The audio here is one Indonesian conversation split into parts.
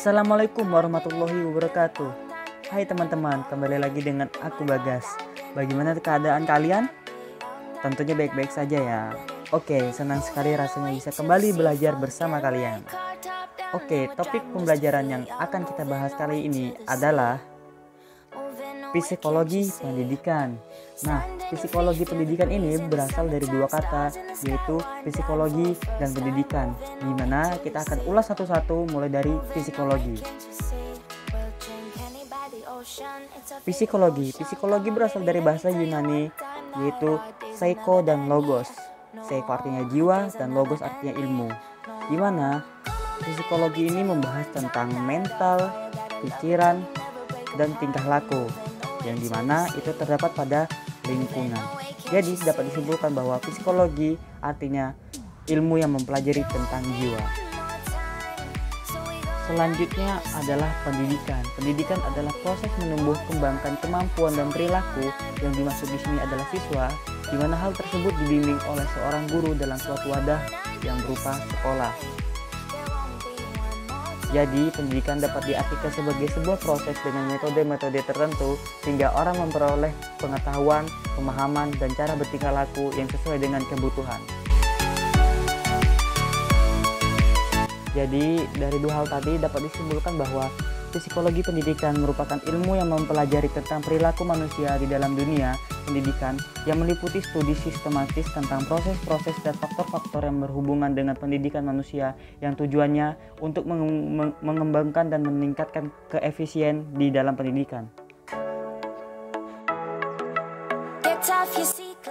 Assalamualaikum warahmatullahi wabarakatuh. Hai teman-teman, kembali lagi dengan aku Bagas. Bagaimana keadaan kalian? Tentunya baik-baik saja ya. Oke, senang sekali rasanya bisa kembali belajar bersama kalian. Oke, topik pembelajaran yang akan kita bahas kali ini adalah psikologi pendidikan. Nah, psikologi pendidikan ini berasal dari dua kata, yaitu psikologi dan pendidikan, di mana kita akan ulas satu-satu mulai dari psikologi. Psikologi berasal dari bahasa Yunani, yaitu psycho dan logos. Psycho artinya jiwa dan logos artinya ilmu. Di mana psikologi ini membahas tentang mental, pikiran, dan tingkah laku, yang dimana itu terdapat pada lingkungan. Jadi dapat disimpulkan bahwa psikologi artinya ilmu yang mempelajari tentang jiwa. Selanjutnya adalah pendidikan. Pendidikan adalah proses menumbuh kembangkan kemampuan dan perilaku. Yang dimaksud di sini adalah siswa, di mana hal tersebut dibimbing oleh seorang guru dalam suatu wadah yang berupa sekolah. Jadi, pendidikan dapat diartikan sebagai sebuah proses dengan metode-metode tertentu sehingga orang memperoleh pengetahuan, pemahaman, dan cara bertingkah laku yang sesuai dengan kebutuhan. Jadi, dari dua hal tadi dapat disimpulkan bahwa psikologi pendidikan merupakan ilmu yang mempelajari tentang perilaku manusia di dalam dunia pendidikan yang meliputi studi sistematis tentang proses-proses dan faktor-faktor yang berhubungan dengan pendidikan manusia yang tujuannya untuk mengembangkan dan meningkatkan keefisien di dalam pendidikan.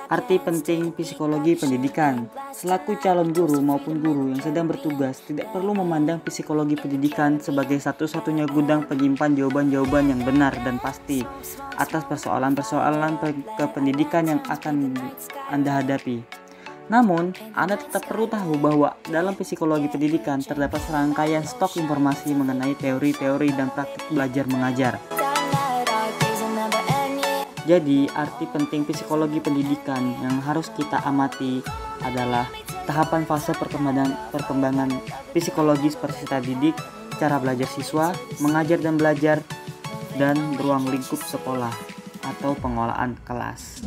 Arti penting psikologi pendidikan. Selaku calon guru maupun guru yang sedang bertugas tidak perlu memandang psikologi pendidikan sebagai satu-satunya gudang penyimpan jawaban-jawaban yang benar dan pasti atas persoalan-persoalan kependidikan yang akan Anda hadapi. Namun, Anda tetap perlu tahu bahwa dalam psikologi pendidikan terdapat serangkaian stok informasi mengenai teori-teori dan praktik belajar mengajar. Jadi, arti penting psikologi pendidikan yang harus kita amati adalah tahapan fase perkembangan psikologis peserta didik, cara belajar siswa, mengajar dan belajar, dan ruang lingkup sekolah atau pengolahan kelas.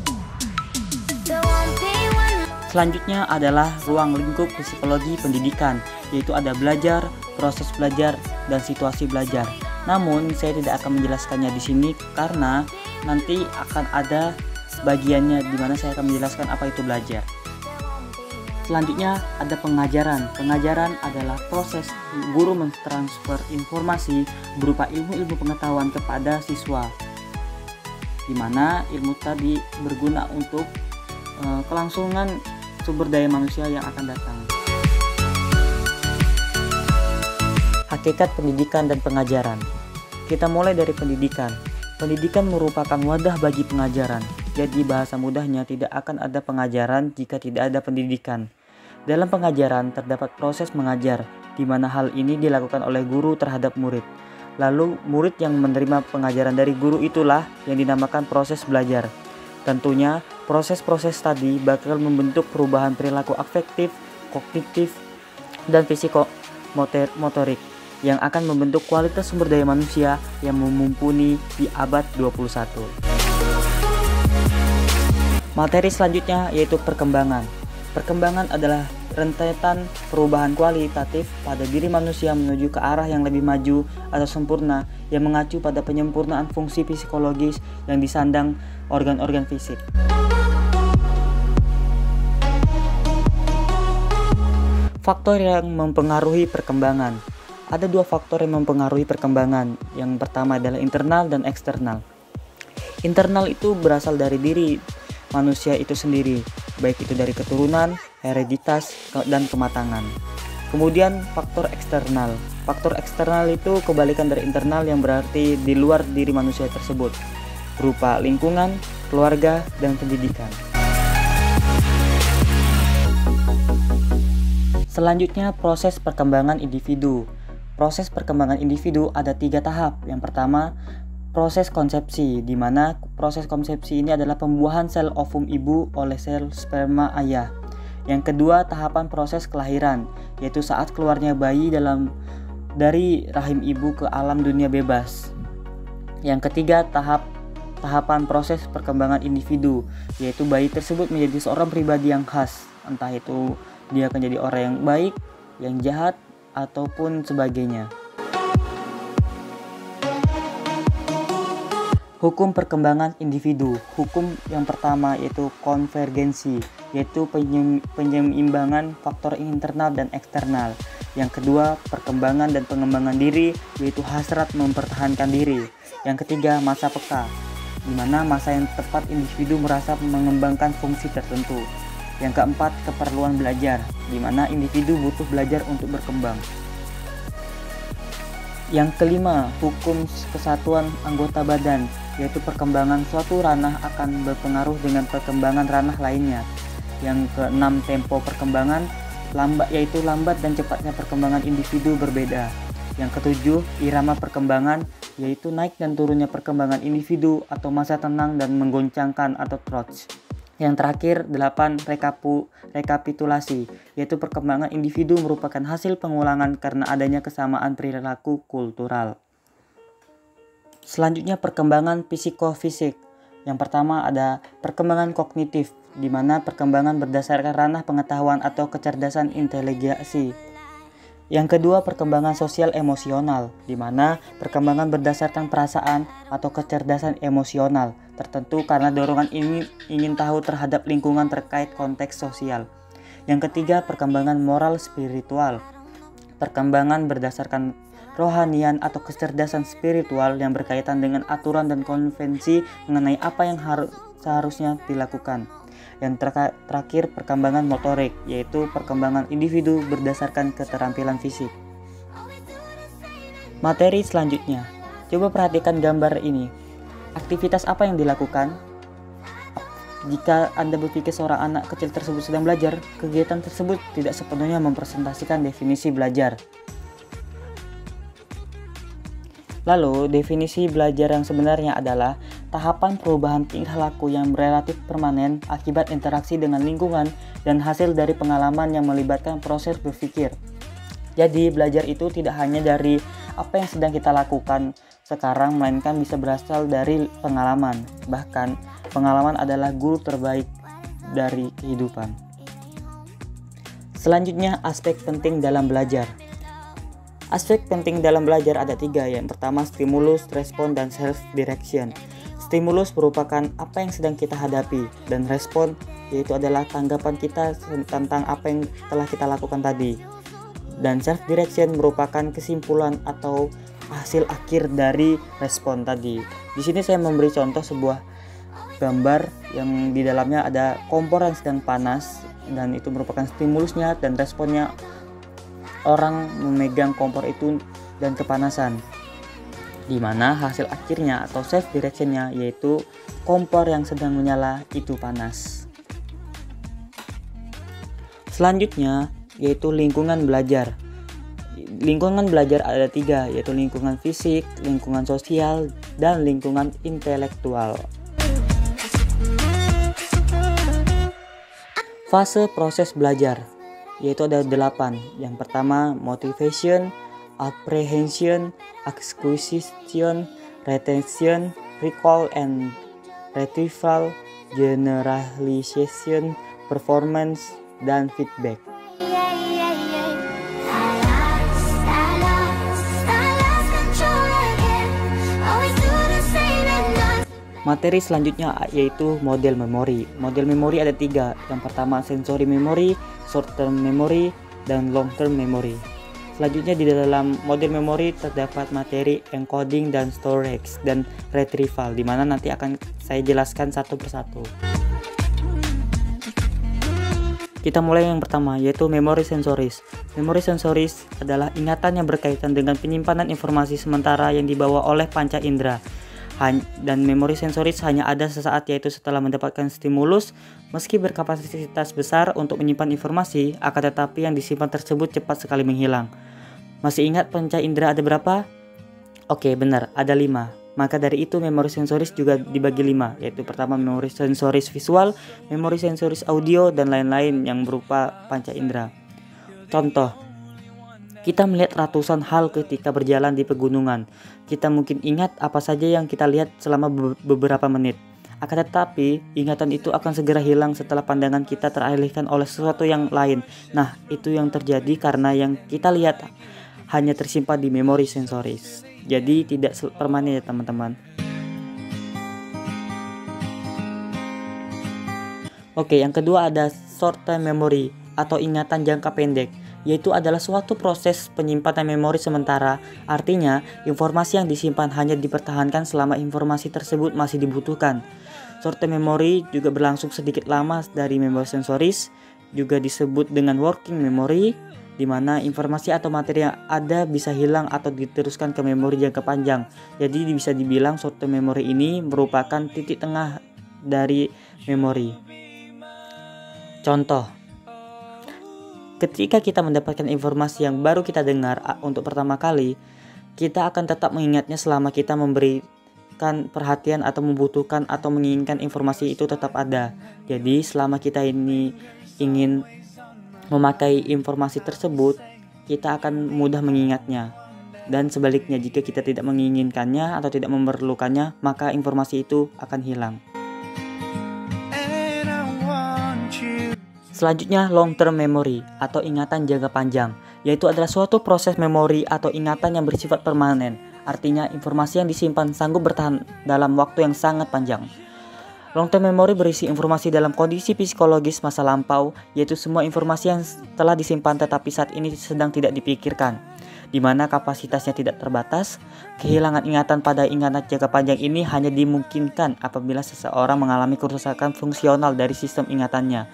Selanjutnya adalah ruang lingkup psikologi pendidikan, yaitu ada belajar, proses belajar, dan situasi belajar. Namun, saya tidak akan menjelaskannya di sini karena nanti akan ada bagiannya di mana saya akan menjelaskan apa itu belajar. Selanjutnya ada pengajaran. Pengajaran adalah proses guru mentransfer informasi berupa ilmu-ilmu pengetahuan kepada siswa, di mana ilmu tadi berguna untuk kelangsungan sumber daya manusia yang akan datang. Hakikat pendidikan dan pengajaran. Kita mulai dari pendidikan. Pendidikan merupakan wadah bagi pengajaran. Jadi bahasa mudahnya tidak akan ada pengajaran jika tidak ada pendidikan. Dalam pengajaran terdapat proses mengajar, di mana hal ini dilakukan oleh guru terhadap murid. Lalu murid yang menerima pengajaran dari guru itulah yang dinamakan proses belajar. Tentunya proses-proses tadi bakal membentuk perubahan perilaku afektif, kognitif, dan psikomotorik yang akan membentuk kualitas sumber daya manusia yang mumpuni di abad 21. Materi selanjutnya yaitu perkembangan. Perkembangan adalah rentetan perubahan kualitatif pada diri manusia menuju ke arah yang lebih maju atau sempurna yang mengacu pada penyempurnaan fungsi psikologis yang disandang organ-organ fisik. Faktor yang mempengaruhi perkembangan. Ada dua faktor yang mempengaruhi perkembangan. Yang pertama adalah internal dan eksternal. Internal itu berasal dari diri manusia itu sendiri, baik itu dari keturunan, hereditas, dan kematangan. Kemudian faktor eksternal. Faktor eksternal itu kebalikan dari internal yang berarti di luar diri manusia tersebut, berupa lingkungan, keluarga, dan pendidikan. Selanjutnya proses perkembangan individu. Proses perkembangan individu ada 3 tahap. Yang pertama, proses konsepsi, di mana proses konsepsi ini adalah pembuahan sel ovum ibu oleh sel sperma ayah. Yang kedua, tahapan proses kelahiran, yaitu saat keluarnya bayi dari rahim ibu ke alam dunia bebas. Yang ketiga, tahapan proses perkembangan individu, yaitu bayi tersebut menjadi seorang pribadi yang khas, entah itu dia akan jadi orang yang baik, yang jahat, ataupun sebagainya. Hukum perkembangan individu. Hukum yang pertama yaitu konvergensi, yaitu penyeimbangan faktor internal dan eksternal. Yang kedua, perkembangan dan pengembangan diri, yaitu hasrat mempertahankan diri. Yang ketiga, masa peka, di mana masa yang tepat individu merasa mengembangkan fungsi tertentu. Yang keempat, keperluan belajar, di mana individu butuh belajar untuk berkembang. Yang kelima, hukum kesatuan anggota badan, yaitu perkembangan suatu ranah akan berpengaruh dengan perkembangan ranah lainnya. Yang keenam, tempo perkembangan, yaitu lambat dan cepatnya perkembangan individu berbeda. Yang ketujuh, irama perkembangan, yaitu naik dan turunnya perkembangan individu atau masa tenang dan menggoncangkan atau trots. Yang terakhir, 8, rekapitulasi, yaitu perkembangan individu merupakan hasil pengulangan karena adanya kesamaan perilaku kultural. Selanjutnya, perkembangan psikofisik. Yang pertama ada perkembangan kognitif, di mana perkembangan berdasarkan ranah pengetahuan atau kecerdasan inteligensi. Yang kedua, perkembangan sosial emosional, di mana perkembangan berdasarkan perasaan atau kecerdasan emosional tertentu karena dorongan ingin tahu terhadap lingkungan terkait konteks sosial. Yang ketiga, perkembangan moral spiritual, perkembangan berdasarkan rohanian atau kecerdasan spiritual yang berkaitan dengan aturan dan konvensi mengenai apa yang seharusnya dilakukan. Yang terakhir, perkembangan motorik, yaitu perkembangan individu berdasarkan keterampilan fisik. Materi selanjutnya, coba perhatikan gambar ini. Aktivitas apa yang dilakukan? Jika Anda berpikir seorang anak kecil tersebut sedang belajar, kegiatan tersebut tidak sepenuhnya mempresentasikan definisi belajar. Lalu, definisi belajar yang sebenarnya adalah tahapan perubahan tingkah laku yang relatif permanen akibat interaksi dengan lingkungan dan hasil dari pengalaman yang melibatkan proses berpikir. Jadi, belajar itu tidak hanya dari apa yang sedang kita lakukan sekarang, melainkan bisa berasal dari pengalaman. Bahkan, pengalaman adalah guru terbaik dari kehidupan. Selanjutnya, aspek penting dalam belajar. Aspek penting dalam belajar ada 3. Yang pertama, stimulus, respon, dan self-direction. Stimulus merupakan apa yang sedang kita hadapi, dan respon yaitu adalah tanggapan kita tentang apa yang telah kita lakukan tadi. Dan self-direction merupakan kesimpulan atau hasil akhir dari respon tadi. Di sini saya memberi contoh sebuah gambar yang di dalamnya ada kompor yang sedang panas, dan itu merupakan stimulusnya, dan responnya orang memegang kompor itu dan kepanasan, di mana hasil akhirnya atau self directionnya yaitu kompor yang sedang menyala itu panas. Selanjutnya yaitu lingkungan belajar. Lingkungan belajar ada 3, yaitu lingkungan fisik, lingkungan sosial, dan lingkungan intelektual. Fase proses belajar yaitu ada 8. Yang pertama, motivation, apprehension, acquisition, retention, recall and retrieval, generalization, performance, dan feedback. Materi selanjutnya yaitu model memori. Model memori ada 3. Yang pertama, sensory memory, short term memory, dan long term memory. Selanjutnya di dalam model memori terdapat materi encoding dan storage dan retrieval, di mana nanti akan saya jelaskan satu persatu. Kita mulai yang pertama yaitu memori sensoris. Memori sensoris adalah ingatan yang berkaitan dengan penyimpanan informasi sementara yang dibawa oleh panca indera. Dan memori sensoris hanya ada sesaat, yaitu setelah mendapatkan stimulus. Meski berkapasitas besar untuk menyimpan informasi, akan tetapi yang disimpan tersebut cepat sekali menghilang. Masih ingat panca indera ada berapa? Oke, benar, ada 5. Maka dari itu memori sensoris juga dibagi 5, yaitu pertama memori sensoris visual, memori sensoris audio, dan lain-lain yang berupa panca indera. Contoh, Kita melihat ratusan hal ketika berjalan di pegunungan. Kita mungkin ingat apa saja yang kita lihat selama beberapa menit. Akan tetapi, ingatan itu akan segera hilang setelah pandangan kita teralihkan oleh sesuatu yang lain. Nah, itu yang terjadi karena yang kita lihat hanya tersimpan di memori sensoris. Jadi tidak permanen ya teman-teman. Oke, yang kedua ada short term memory atau ingatan jangka pendek, yaitu adalah suatu proses penyimpanan memori sementara. Artinya, informasi yang disimpan hanya dipertahankan selama informasi tersebut masih dibutuhkan. Short term memory juga berlangsung sedikit lama dari memori sensoris, juga disebut dengan working memory, di mana informasi atau materi yang ada bisa hilang atau diteruskan ke memori jangka panjang. Jadi bisa dibilang short term memory ini merupakan titik tengah dari memori. Contoh, ketika kita mendapatkan informasi yang baru kita dengar untuk pertama kali, kita akan tetap mengingatnya selama kita memberikan perhatian atau membutuhkan atau menginginkan informasi itu tetap ada. Jadi selama kita ini ingin memakai informasi tersebut, kita akan mudah mengingatnya. Dan sebaliknya, jika kita tidak menginginkannya atau tidak memerlukannya, maka informasi itu akan hilang. Selanjutnya, long term memory atau ingatan jangka panjang, yaitu adalah suatu proses memori atau ingatan yang bersifat permanen. Artinya, informasi yang disimpan sanggup bertahan dalam waktu yang sangat panjang. Long term memory berisi informasi dalam kondisi psikologis masa lampau, yaitu semua informasi yang telah disimpan tetapi saat ini sedang tidak dipikirkan, di mana kapasitasnya tidak terbatas. Kehilangan ingatan pada ingatan jangka panjang ini hanya dimungkinkan apabila seseorang mengalami kerusakan fungsional dari sistem ingatannya.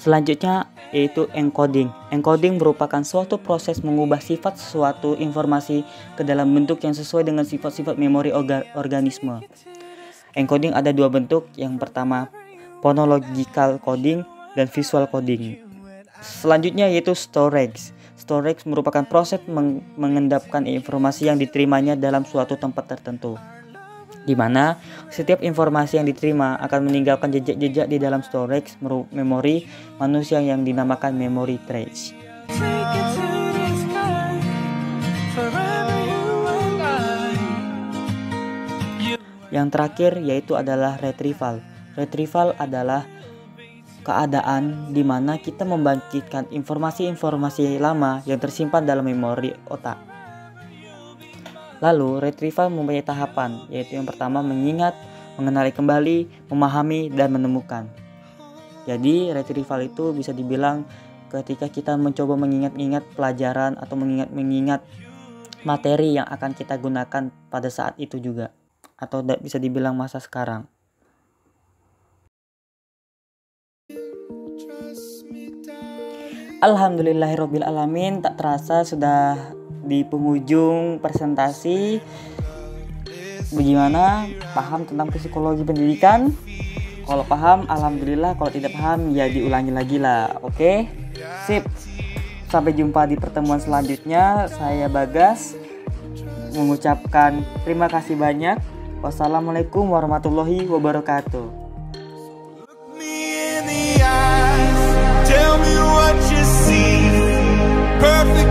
Selanjutnya yaitu encoding. Encoding merupakan suatu proses mengubah sifat suatu informasi ke dalam bentuk yang sesuai dengan sifat-sifat memori organisme. Encoding ada dua bentuk, yang pertama phonological coding dan visual coding. Selanjutnya yaitu storage. Storage merupakan proses mengendapkan informasi yang diterimanya dalam suatu tempat tertentu, di mana setiap informasi yang diterima akan meninggalkan jejak-jejak di dalam storage memori manusia yang dinamakan memory trace. Yang terakhir yaitu adalah retrieval. Retrieval adalah keadaan di mana kita membangkitkan informasi-informasi lama yang tersimpan dalam memori otak. Lalu, retrieval mempunyai tahapan, yaitu yang pertama mengingat, mengenali kembali, memahami, dan menemukan. Jadi, retrieval itu bisa dibilang ketika kita mencoba mengingat-ingat pelajaran atau mengingat materi yang akan kita gunakan pada saat itu juga, atau bisa dibilang masa sekarang. Alhamdulillahirrabbilalamin, tak terasa sudah di penghujung presentasi. Bagaimana? Paham tentang psikologi pendidikan? Kalau paham, alhamdulillah. Kalau tidak paham, ya diulangi lagi lah. Oke? Sip. Sampai jumpa di pertemuan selanjutnya. Saya Bagas mengucapkan terima kasih banyak. Wassalamualaikum warahmatullahi wabarakatuh. Tell me what you see. Perfect.